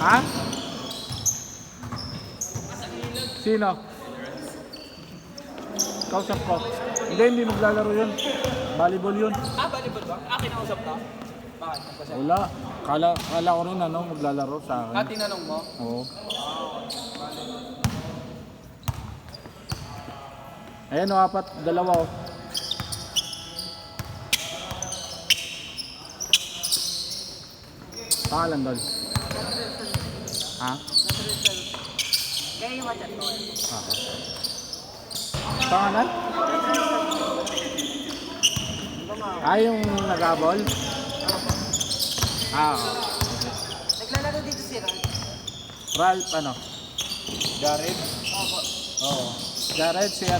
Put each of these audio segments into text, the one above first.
Ha? Sino? Kausap ko. Hindi maglalaro yun. Volleyball yun. Volleyball ba? Kinausap na? Bakit? Wala. Kala ko rin maglalaro sa akin. Tinanong mo? Oo. Ayan o, apat. Dalawa o. Pangalan doon? Ha? Kaya yung WhatsApp mo. Pangalan? Yung nag-abol? Oo. Naglalaro dito si Ron. Ralph Jared? Oo. Jared si Si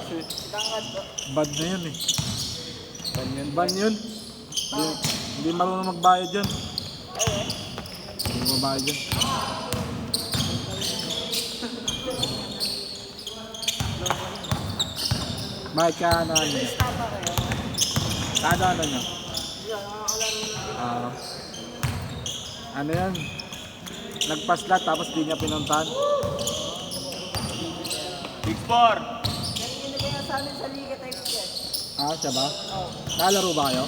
Si Tangad po. Bad na yun eh. Ban yun. Hindi marunong magbayad yun. Hindi magbayad yun. Bakit ka nyo? Tama kayo. Kada nyo? Hindi ako nakakalaro. Ano yun? Nagpaslat tapos di niya pinuntahan. Big Four! Yan yung kaya sa amin sa Liga Type yan. Siya ba? Nalaro ba kayo?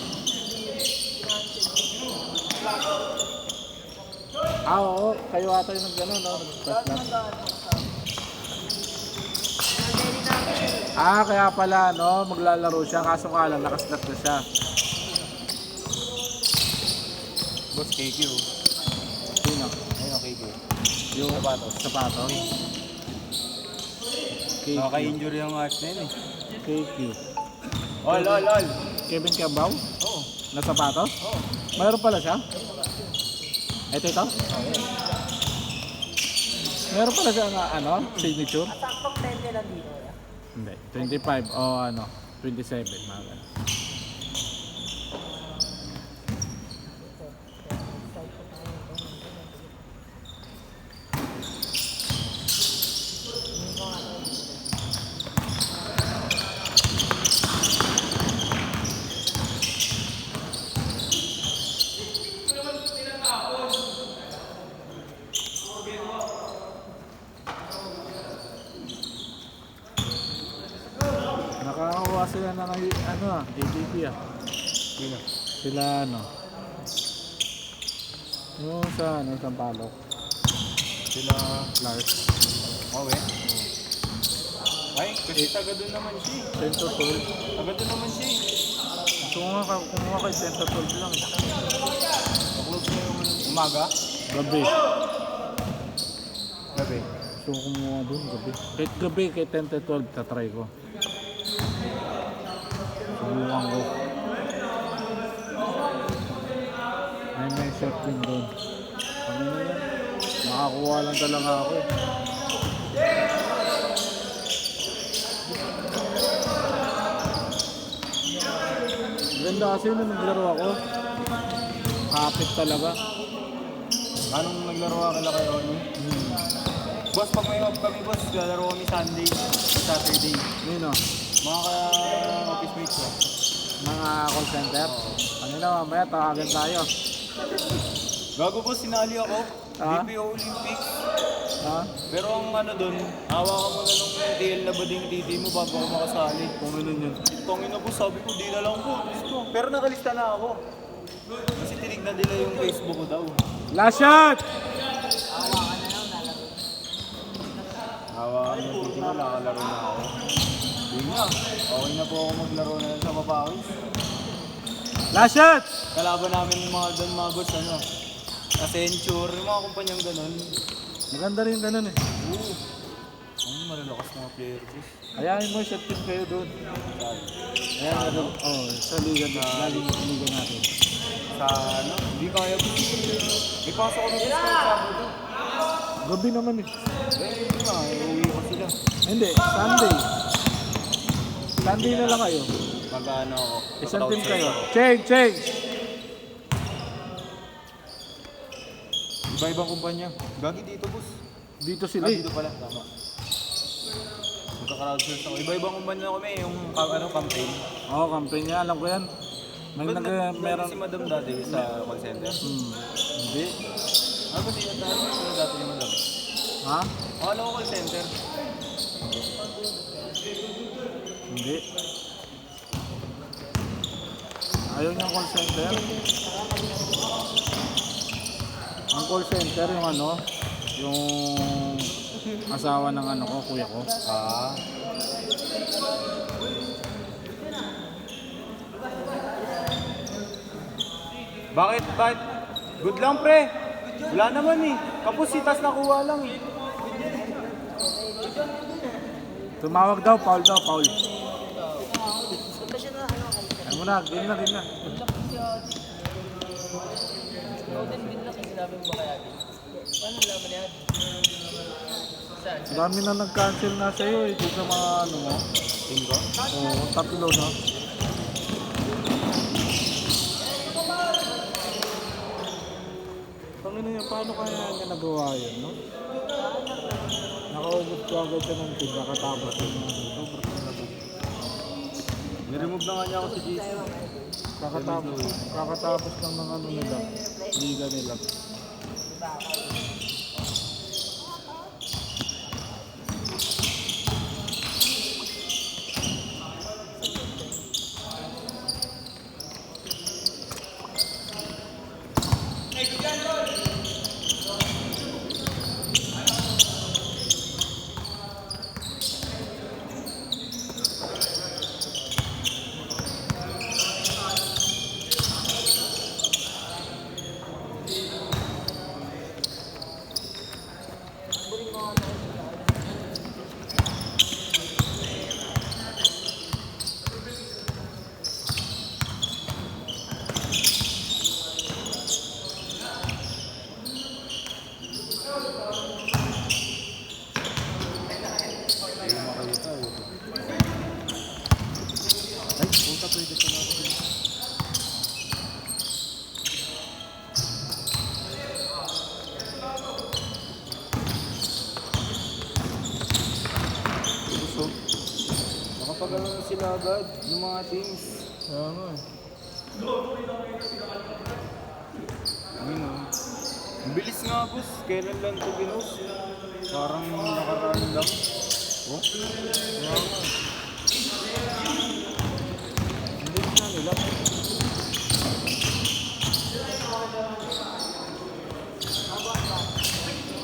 Oo. Kayo ata yung nag-ano, no? Nagpaslat. Kaya pala, maglalaro siya. Kaso nga lang, nakaslat na siya. Boss, KQ. Sino? Ayun, KQ. Yung Sapatos. sapatos. Nakaka-injury ang arch na yun eh. KQ. Ol. Kevin Cabao? Oo. Na sapatos? Oo. Mayroon pala siya? Ito? Meron pala siya signature? At saktong 10 lang dito. Hindi. 25 o 27. Mga ganun. Nakakakuha sila ng ADP Sino? Sila yung sa Sampaloc. Sila... Lars. Okay. Ay, kasi taga doon naman siya eh. 10 to 12. Taga doon naman siya eh. Gusto ko nga kumuha kay 10 to 12 lang. Paklog na yung umaga? Gabi. Gabi. Gusto ko kumuha doon gabi. Kahit gabi, kay 10 to 12, tatry ko. Subukan ko. May shot din doon. Ano na yan? Makakuha lang talaga ako eh. Ganda kasi nung naglaro ako. Kapit talaga. Anong naglaro ka kila kayo? Boss, pag may off kami boss, lalaro kami Sunday, Saturday. Yun o. Mga ka-office mates ko. Mga call center. Ano na mamaya, tawagan tayo. Gago boss, sinali ako. Ah? BPO Olympics. Ha? Pero ang doon, hawakan mo na nung TL na bading titi mo bago ako makasali. Kung ano yun. Tongin na po, sabi ko, di na lang po. Gusto. Pero nakalista na ako. Kasi tinignan nila yung Facebook ko daw. Last shot! Hawakan mo titi mo, nakalaro na ako. Di nga, okay na po ako maglaro na sa Papawis. Last shot! Kalaban namin yung mga doon, mga boss, Accenture, yung mga kumpanyang ganun. Maganda rin ganun eh. Oo. Ang malalakas mga player, boss. Ayahin mo, shot team kayo doon. Ayan, sa liga natin. Sa hindi kaya po. Ipasok kami sa Sabado. Gabi naman eh. Hindi nga, uwi ko sila. Hindi, Sunday. Sunday na lang kayo. Mag-ano ako. Isang team kayo. Change! Iba-ibang kumpanya. Gagi dito, boss. Dito sila eh. Dito pala, tama. Magka-crowdsource ako. Iba-ibang kumpanya kami, yung campaign. Oo, campaign niya. Alam ko yan. May Ba't meron. si Madam dati sa call center? Hindi. Ako siya tayo dati naman lang. Ha? Akala ko call center. Hindi. Ayaw niyang call center. Ang call center yung ano, yung asawa ng ano ko, kuya ko. Ah. Bakit? Bakit? Good lang pre. Wala naman eh. Kapos si Tas nakuha lang eh. Tumawag daw, Paul daw, Paul. Punta siya na ano kayo. Ay mo na, game na, game na. Golden bin lang kasi namin ba kaya din? Paano laban yan? Saan? Dami na nag-cancel na sa'yo eh, dito sa mga ano mo. Team ko? Oo, tatlo na. Panginoon niya, paano kaya niya nagawa yun, no? Nakaubot ko agad siya ng team, nakatapos yun. Sobrang talaga. Niremove na nga niya ako sa GC. Kakatapos lang ng ano nila, liga nila. Ay, puta pwede pa na ako. Gusto. Nakapagano na sila agad ng mga teams. Kaya nga eh. Ayun o. Ang bilis nga boss. Kailan lang ito binos? Parang nakaraan lang. Oh? Kaya nga eh. Hindi na nila.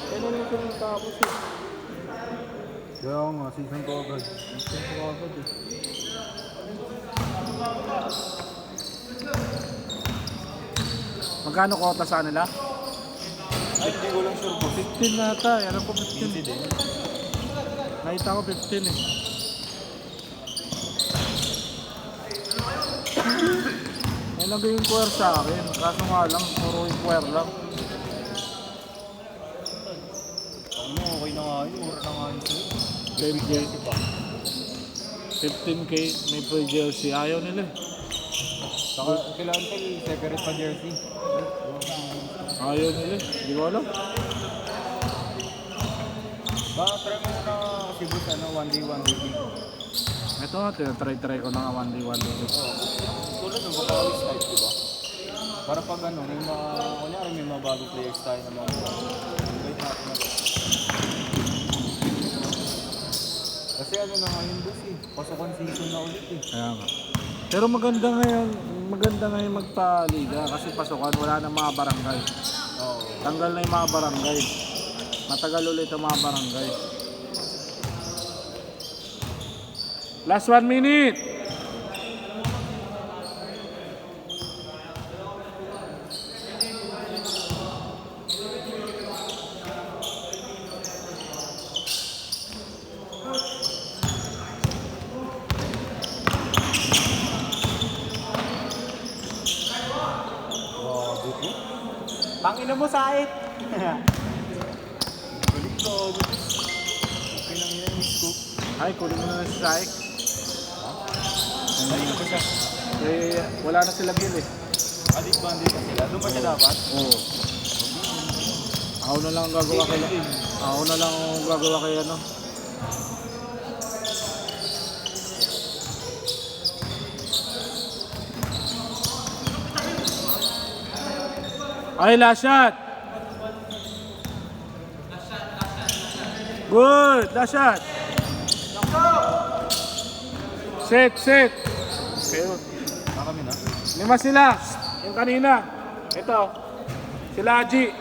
Kailan na sila tapos eh. Kaya nga, season ko agad. Gusto ko agad eh. Magkano kota sa nila? Ay, hindi ko lang sure boss. 15 na ata, alam ko 15. Hindi din. Nakita ko 15 eh. May nag-inquire sa akin, kaso nga lang, puro inquire lang. Ano, okay na nga yun. Mura na nga yun sa'yo. 10K, 15K, may free jersey, ayaw nila eh. Saka kailangan tayo separate pa jersey. Ayaw nila eh, hindi ko alam. Baka try mo na kasi boss, ano, 1 day, 1 day. Ito nga, tinatry-try ko na nga 1 day, 1 day. Tulad ng Bacawis type, di ba? Para pag ano, may mga, kunyari may mga bagong players tayo na mga invite natin na. Kasi ano na ngayon boss eh, pasukan season na ulit eh. Kaya nga. Pero maganda ngayon magpaliga kasi pasukan, wala na mga barangay. Oo. Tanggal na yung mga barangay. Matagal ulit ang mga barangay. Last 1 minute! Grabe po. Tangina mo sait! Balik ko, guys. Okay lang yun, miss ko. Ay, kunin mo na si Saik. Balik ko siya. Eh, wala na sila Gil eh. Adik ba hindi pa sila? Doon pa siya dapat? Oo. Ako na lang ang gagawa kay Ako na lang ang gagawa kay ano. Ay, last shot! Good! Last shot! Set! Okay. Kami na. 5 sila. Yung kanina. Ito. Sila Aji.